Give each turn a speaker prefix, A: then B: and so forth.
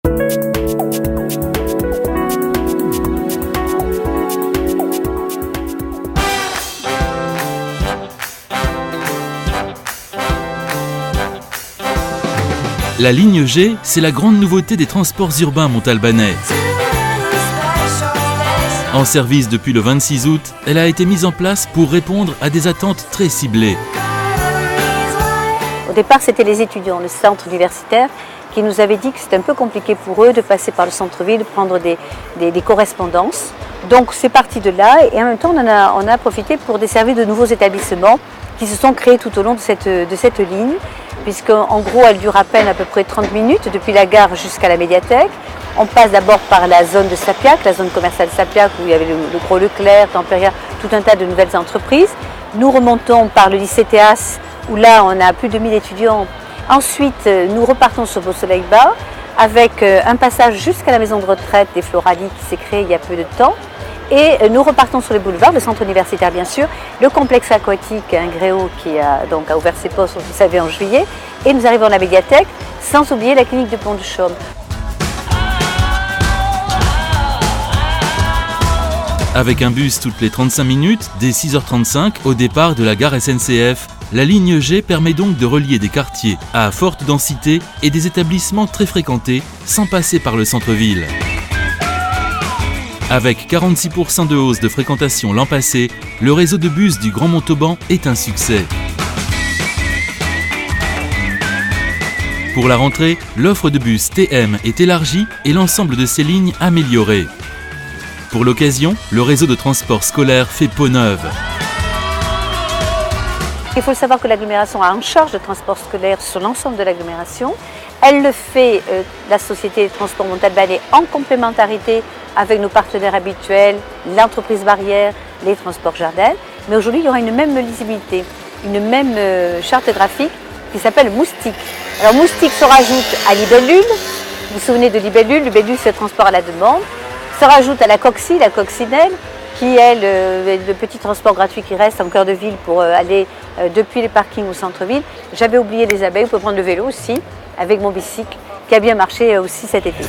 A: La ligne G, c'est la grande nouveauté des transports urbains montalbanais. En service depuis le 26 août, elle a été mise en place pour répondre à des attentes très ciblées.
B: Au départ, c'était les étudiants, le centre universitaire, qui nous avait dit que c'était un peu compliqué pour eux de passer par le centre-ville, de prendre des correspondances. Donc c'est parti de là et en même temps on a profité pour desservir de nouveaux établissements qui se sont créés tout au long de cette ligne, puisqu'en gros elle dure à peine à peu près 30 minutes depuis la gare jusqu'à la médiathèque. On passe d'abord par la zone de Sapiac, la zone commerciale de Sapiac où il y avait le gros Leclerc, Tempéria, tout un tas de nouvelles entreprises. Nous remontons par le lycée Théas où là on a plus de 1000 étudiants. Ensuite nous repartons sur Beau-Soleil-Bas avec un passage jusqu'à la maison de retraite des Floralies qui s'est créée il y a peu de temps. Et nous repartons sur les boulevards, le centre universitaire bien sûr, le complexe aquatique Ingréo qui a ouvert ses portes, vous savez, en juillet. Et nous arrivons à la médiathèque, sans oublier la clinique de Pont-de-Chaume.
A: Avec un bus toutes les 35 minutes, dès 6h35 au départ de la gare SNCF, la ligne G permet donc de relier des quartiers à forte densité et des établissements très fréquentés sans passer par le centre-ville. Avec 46% de hausse de fréquentation l'an passé, le réseau de bus du Grand Montauban est un succès. Pour la rentrée, l'offre de bus TM est élargie et l'ensemble de ces lignes amélioré. Pour l'occasion, le réseau de transport scolaire fait peau neuve.
B: Il faut savoir que l'agglomération a en charge le transport scolaire sur l'ensemble de l'agglomération. Elle le fait, la Société des transports montalbanais, en complémentarité avec nos partenaires habituels, l'entreprise Barrière, les transports Jardin. Mais aujourd'hui, il y aura une même lisibilité, une même charte graphique qui s'appelle Moustique. Alors Moustique se rajoute à Libellule. Vous vous souvenez de Libellule? Libellule, c'est le transport à la demande. Se rajoute à la Coxie, la coccinelle, qui est le petit transport gratuit qui reste en cœur de ville pour aller depuis les parkings au centre-ville. J'avais oublié les abeilles, vous pouvez prendre le vélo aussi, avec mon bicycle, qui a bien marché aussi cet été.